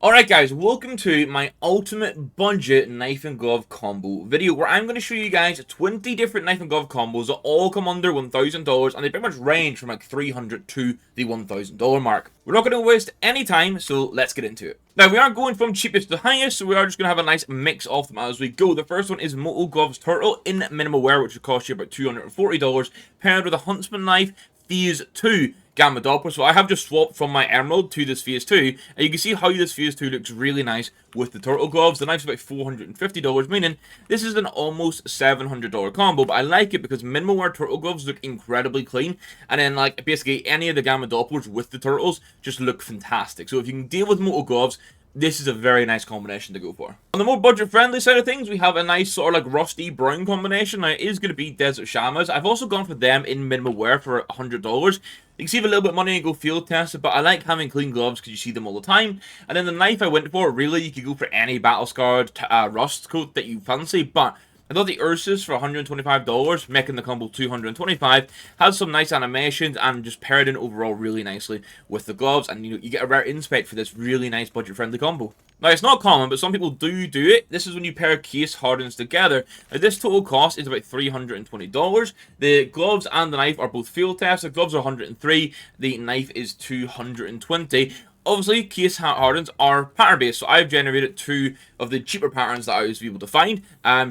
Alright guys, welcome to my ultimate budget knife and glove combo video where I'm going to show you guys 20 different knife and glove combos that all come under $1,000 and they pretty much range from like $300 to the $1,000 mark. We're not going to waste any time, so let's get into it. Now we aren't going from cheapest to highest, so we are just going to have a nice mix of them as we go. The first one is Moto Gloves Turtle in minimal wear, which will cost you about $240, paired with a Huntsman knife, Phase 2 Gamma Doppler. So I have just swapped from my Emerald to this Phase 2, and you can see how this Phase 2 looks really nice with the turtle gloves. The knife's about $450, meaning this is an almost $700 combo, but I like it because minimal wear turtle gloves look incredibly clean, and then like basically any of the Gamma Dopplers with the turtles just look fantastic. So if you can deal with Moto gloves, this is a very nice combination to go for. On the more budget-friendly side of things, we have a nice sort of like rusty brown combination. Now, it is going to be Desert Shamas. I've also gone for them in minimal wear for $100. You can save a little bit of money and go field test it, but I like having clean gloves because you see them all the time. And then the knife I went for, really, you could go for any battle scarred rust coat that you fancy, but I thought the Ursus for $125, making the combo $225, has some nice animations and just paired in overall really nicely with the gloves, and you get a rare inspect for this really nice budget-friendly combo. Now, it's not common, but some people do it. This is when you pair case hardens together. Now, this total cost is about $320. The gloves and the knife are both field tests. The gloves are $103, the knife is $220. Obviously, case hardens are pattern based, so I've generated 2 of the cheaper patterns that I was able to find,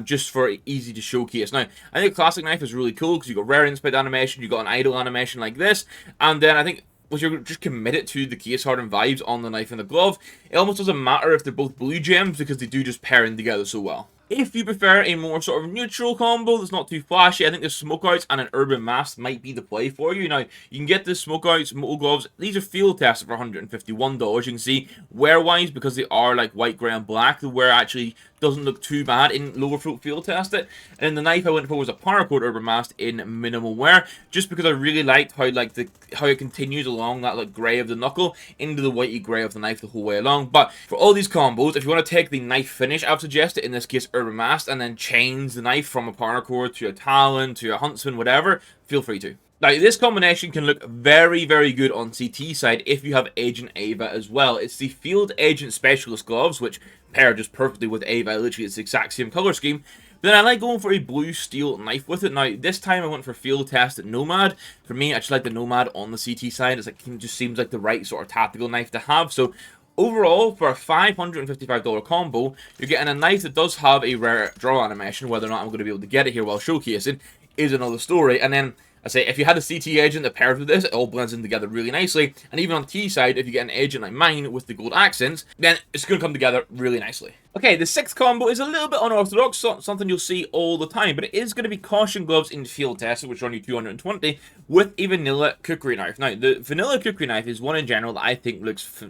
just for easy to showcase. Now, I think a classic knife is really cool because you got rare inspect animation, you got an idle animation like this, and then I think once you're just committed to the case hardened vibes on the knife and the glove, it almost doesn't matter if they're both blue gems because they do just pair in together so well. If you prefer a more sort of neutral combo that's not too flashy, I think the Smokeouts and an Urban Mask might be the play for you. Now, you can get the Smokeouts Moto Gloves. These are field tested for $151. You can see wear-wise, because they are like white, grey, and black, the wear actually doesn't look too bad in lower fruit field tested. And the knife I went for was a Paracord Urban Mask in minimal wear, just because I really liked how how it continues along that like grey of the knuckle into the whitey grey of the knife the whole way along. But for all these combos, if you want to take the knife finish, I would suggest it in this case Urban Mask, and then change the knife from a Paracord to a Talon to a Huntsman, whatever, feel free to. Now, this combination can look very, very good on CT side if you have Agent Ava as well. It's the Field Agent Specialist gloves, which pair just perfectly with Ava. Literally, it's the exact same color scheme. Then I like going for a blue steel knife with it. Now, this time I went for field test at Nomad. For me, I just like the Nomad on the CT side. It's like, it just seems like the right sort of tactical knife to have. So overall, for a $555 combo, you're getting a knife that does have a rare draw animation. Whether or not I'm going to be able to get it here while showcasing is another story. And then I say, if you had a CT agent that pairs with this, it all blends in together really nicely. And even on the T side, if you get an agent like mine with the gold accents, then it's going to come together really nicely. Okay, the 6th combo is a little bit unorthodox, something you'll see all the time, but it is going to be Caution Gloves in field tested, which are only $220, with a vanilla cookery knife. Now, the vanilla cookery knife is one in general that I think looks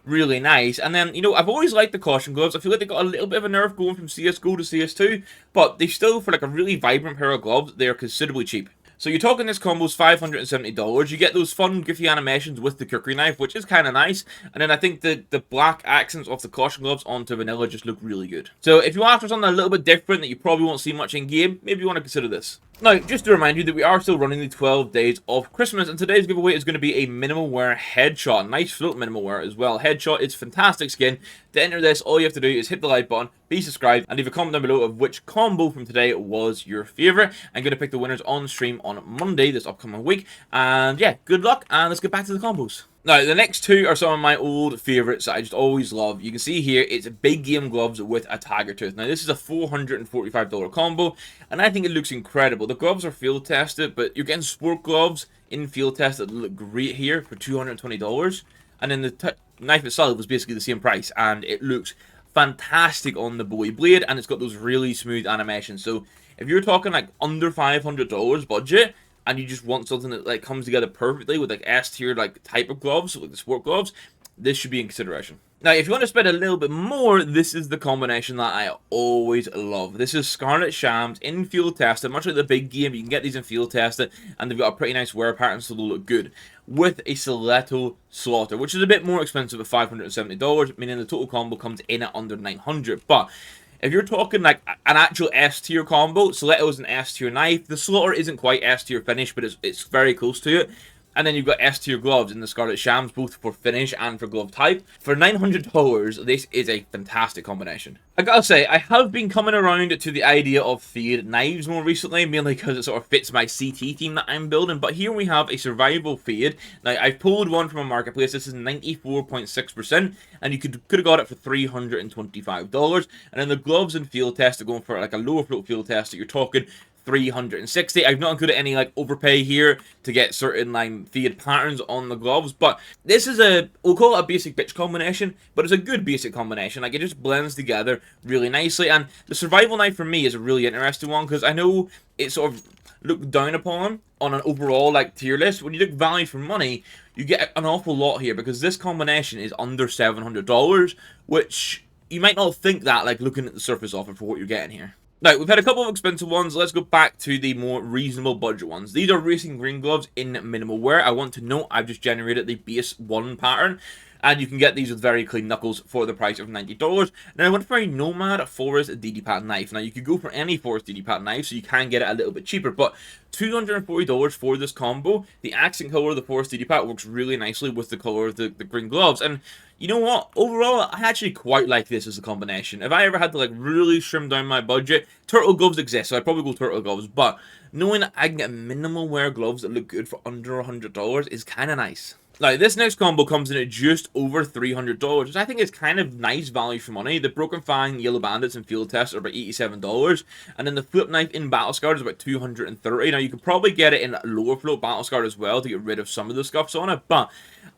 really nice. And then, you know, I've always liked the Caution Gloves. I feel like they got a little bit of a nerf going from CSGO to CS2, but they still, for like a really vibrant pair of gloves, they are considerably cheap. So you're talking this combo's $570. You get those fun, goofy animations with the cookery knife, which is kind of nice. And then I think the black accents of the Caution Gloves onto vanilla just look really good. So if you want for something a little bit different that you probably won't see much in game, maybe you want to consider this. Now, just to remind you that we are still running the 12 days of Christmas, and today's giveaway is going to be a minimal wear headshot. Nice float minimal wear as well. Headshot is fantastic skin. To enter this, all you have to do is hit the like button, be subscribed, and leave a comment down below of which combo from today was your favorite. I'm going to pick the winners on stream on Monday this upcoming week. And yeah, good luck, and let's get back to the combos. Now, the next 2 are some of my old favorites that I just always love. You can see here, it's big game gloves with a tiger tooth. Now, this is a $445 combo, and I think it looks incredible. The gloves are field tested, but you're getting sport gloves in field test that look great here for $220. And then the knife itself was basically the same price, and it looks fantastic on the Bowie blade, and it's got those really smooth animations. So if you're talking like under $500 budget, and you just want something that like comes together perfectly with like S tier like type of gloves, like the sport gloves, this should be in consideration. Now, if you want to spend a little bit more, this is the combination that I always love. This is Scarlet Shams in field tested, much like the big game. You can get these in field tested, and they've got a pretty nice wear pattern, so they'll look good. With a Stiletto Slaughter, which is a bit more expensive at $570, meaning the total combo comes in at under $900. But if you're talking like an actual S tier combo, Stiletto is an S tier knife. The Slaughter isn't quite S tier finish, but it's very close to it. And then you've got S tier gloves in the Scarlet Shams, both for finish and for glove type. For $900, this is a fantastic combination. I gotta say, I have been coming around to the idea of Fade knives more recently, mainly because it sort of fits my CT team that I'm building. But here we have a survival Fade. Now, I've pulled one from a marketplace. This is 94.6%, and you could have got it for $325. And then the gloves and field test are going for like a lower float field test that you're talking 360. I've not included any like overpay here to get certain like fade patterns on the gloves, but this is we'll call it a basic bitch combination, but it's a good basic combination. Like, it just blends together really nicely. And the survival knife for me is a really interesting one, because I know it's sort of looked down upon on an overall like tier list. When you look value for money, you get an awful lot here, because this combination is under $700, which you might not think that, like, looking at the surface of it, for what you're getting here. Now, we've had a couple of expensive ones. Let's go back to the more reasonable budget ones. These are racing green gloves in minimal wear. I want to note I've just generated the base 1 pattern, and you can get these with very clean knuckles for the price of $90. Now, I went for a Nomad Forest DD-Pad knife. Now, you could go for any Forest DD-Pad knife, so you can get it a little bit cheaper, but $240 for this combo. The accent color of the Forest DD-Pad works really nicely with the color of the green gloves, and you know what? Overall, I actually quite like this as a combination. If I ever had to like really trim down my budget, turtle gloves exist, so I'd probably go turtle gloves, but knowing that I can get minimal wear gloves that look good for under $100 is kind of nice. Now, this next combo comes in at just over $300, which I think is kind of nice value for money. The Broken Fang Yellow Bandits and Field Test are about $87, and then the Flip Knife in Battle Scarred is about $230. Now, you could probably get it in lower float Battle Scarred as well to get rid of some of the scuffs on it, but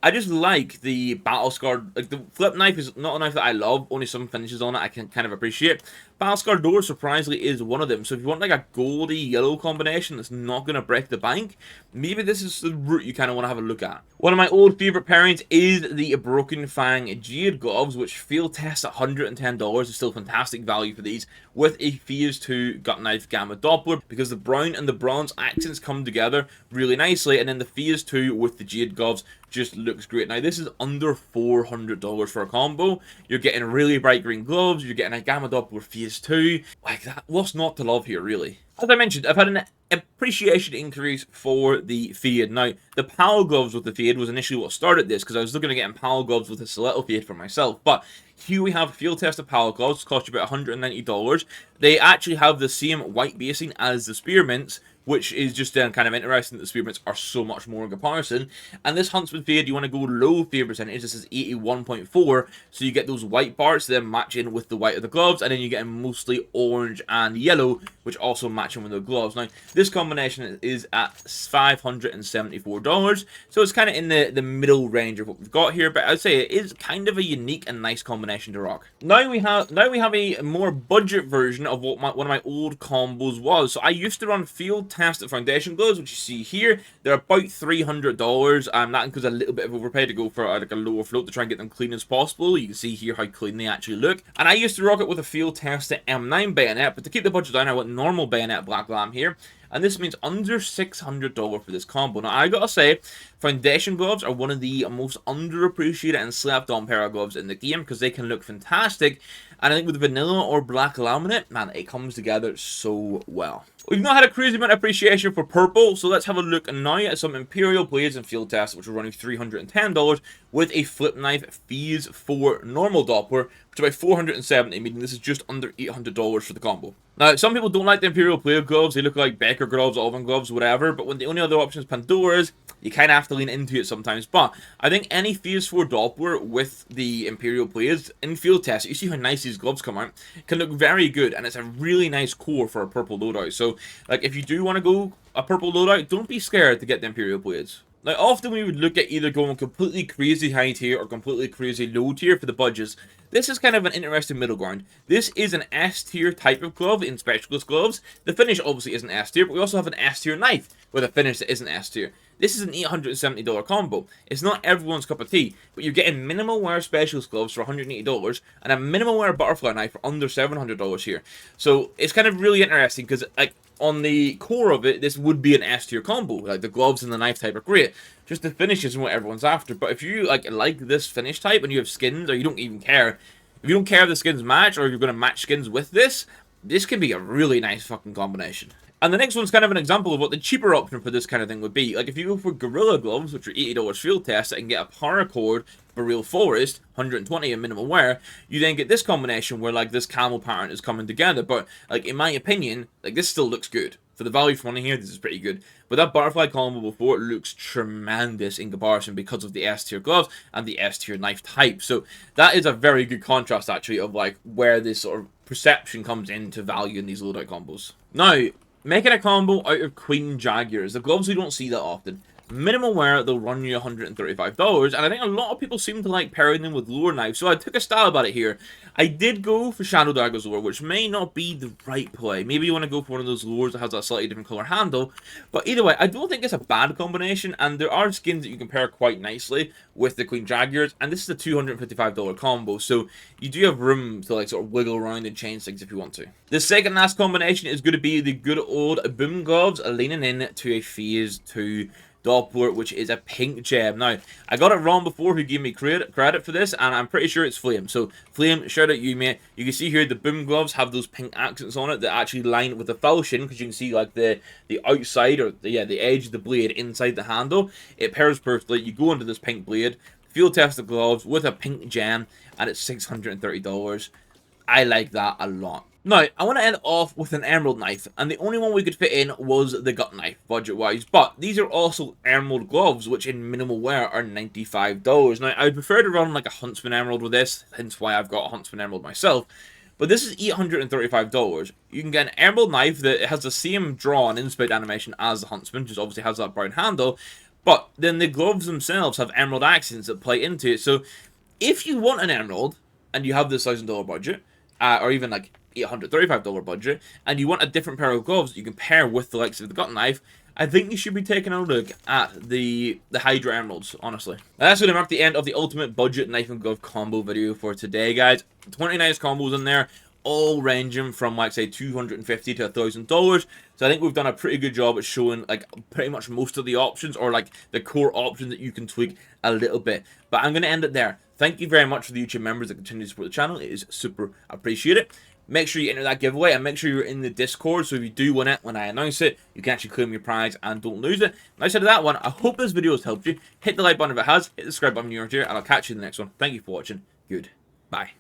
I just like the Battle Scarred. Like, the Flip Knife is not a knife that I love, only some finishes on it I can kind of appreciate. Battle Scarred Door, surprisingly, is one of them, so if you want like a goldy yellow combination that's not going to break the bank, maybe this is the route you kind of want to have a look at. One of my old favorite pairings is the Broken Fang Jade gloves, which field test at $110. Is still fantastic value for these, with a Phase 2 Gut Knife Gamma Doppler, because the brown and the bronze accents come together really nicely, and then the Phase 2 with the Jade gloves just looks great. Now, this is under $400 for a combo. You're getting really bright green gloves, you're getting a Gamma Doppler Phase 2. Like, that, what's not to love here, really? As I mentioned, I've had an appreciation increase for the Fade. Now, the PAL gloves with the Fade was initially what started this, because I was looking at getting PAL gloves with a Stiletto Fade for myself, but here we have field tested PAL gloves, cost you about $190. They actually have the same white basing as the Spearmints, which is just kind of interesting that the Spearmints are so much more in comparison. And this Huntsman Fade, you want to go low fade percentage. This is 81.4, so you get those white parts that match in with the white of the gloves, and then you get mostly orange and yellow, which also match in with the gloves. Now, this combination is at $574, so it's kind of in the middle range of what we've got here, but I'd say it is kind of a unique and nice combination to rock. Now we have a more budget version of what one of my old combos was. So I used to run field tested foundation gloves, which you see here. They're about $300. That includes a little bit of overpay to go for like a lower float to try and get them clean as possible. You can see here how clean they actually look. And I used to rock it with a field tested M9 bayonet, but to keep the budget down, I went normal bayonet black lamb here. And this means under $600 for this combo. Now, I gotta say, foundation gloves are one of the most underappreciated and slept on pair of gloves in the game, because they can look fantastic. And I think with vanilla or black laminate, man, it comes together so well. We've not had a crazy amount of appreciation for purple, so let's have a look now at some Imperial Blades and Field Tests, which are running $310 with a Flip Knife Phase 4 normal Doppler, which is about $470, meaning this is just under $800 for the combo. Now, some people don't like the Imperial Blade gloves. They look like Becker gloves, Oven gloves, whatever, but when the only other option is Pandora's, you kind of have to lean into it sometimes. But I think any Phase 4 Doppler with the Imperial Blades in field test, you see how nice these gloves come out, can look very good, and it's a really nice core for a purple loadout. So, like, if you do want to go a purple loadout, don't be scared to get the Imperial Blades. Now, often we would look at either going completely crazy high tier or completely crazy low tier for the budgets. This is kind of an interesting middle ground. This is an S tier type of glove in specialist gloves. The finish obviously isn't S tier, but we also have an S tier knife with a finish that isn't S tier. This is an $870 combo. It's not everyone's cup of tea, but you're getting minimal wear specialist gloves for $180 and a minimal wear butterfly knife for under $700 here. So it's kind of really interesting, because like on the core of it, this would be an S tier combo. Like, the gloves and the knife type are great. Just the finish isn't what everyone's after. But if you like this finish type and you have skins, or you don't even care, if you don't care if the skins match, or you're going to match skins with this, this can be a really nice fucking combination. And the next one's kind of an example of what the cheaper option for this kind of thing would be. Like if you go for Gorilla Gloves, which are $80 field test, and get a paracord for Real Forest, 120 in minimum wear, you then get this combination where like this camel pattern is coming together. But like in my opinion, like this still looks good. For the value for money here, this is pretty good. But that butterfly combo before, it looks tremendous in comparison because of the S tier gloves and the S tier knife type. So that is a very good contrast actually of like where this sort of perception comes into value in these loadout combos. Now, making a combo out of Queen Jaguars, the gloves we don't see that often. Minimum wear, they'll run you $135, and I think a lot of people seem to like pairing them with lure knives, so I took a stab at it here. I did go for Shadow Dagger's lure, which may not be the right play. Maybe you want to go for one of those lures that has a slightly different color handle, but either way, I don't think it's a bad combination, and there are skins that you can pair quite nicely with the Queen Jaguars, and this is a $255 combo, so you do have room to like sort of wiggle around and change things if you want to. The second last combination is going to be the good old Boom Gloves leaning in to a Phase 2 Doppler, which is a pink gem. Now, I got it wrong before who gave me credit for this, and I'm pretty sure it's Flame. So, Flame, shout out you, mate. You can see here the Boom Gloves have those pink accents on it that actually line with the falchion, because you can see like the outside, or the edge of the blade inside the handle. It pairs perfectly. You go into this pink blade, field test the gloves with a pink gem, and it's $630. I like that a lot. Now, I want to end off with an emerald knife, and the only one we could fit in was the gut knife, budget-wise, but these are also emerald gloves, which in minimal wear are $95. Now, I would prefer to run like a Huntsman emerald with this, hence why I've got a Huntsman emerald myself, but this is $835. You can get an emerald knife that has the same draw and inspect animation as the Huntsman, just obviously has that brown handle, but then the gloves themselves have emerald accents that play into it, so if you want an emerald, and you have this $1,000 budget, or even like $835 budget, and you want a different pair of gloves that you can pair with the likes of the gut knife, I think you should be taking a look at the Hydra Emeralds, honestly. Now, that's going to mark the end of the ultimate budget knife and glove combo video for today, guys. 20 nice combos in there, all ranging from, like, say, $250 to $1,000. So I think we've done a pretty good job at showing, like, pretty much most of the options, or, like, the core options that you can tweak a little bit. But I'm going to end it there. Thank you very much for the YouTube members that continue to support the channel. It is super appreciated. Make sure you enter that giveaway, and make sure you're in the Discord, so if you do win it when I announce it, you can actually claim your prize and don't lose it. And outside of that one, I hope this video has helped you. Hit the like button if it has, hit the subscribe button if you're here, and I'll catch you in the next one. Thank you for watching. Goodbye.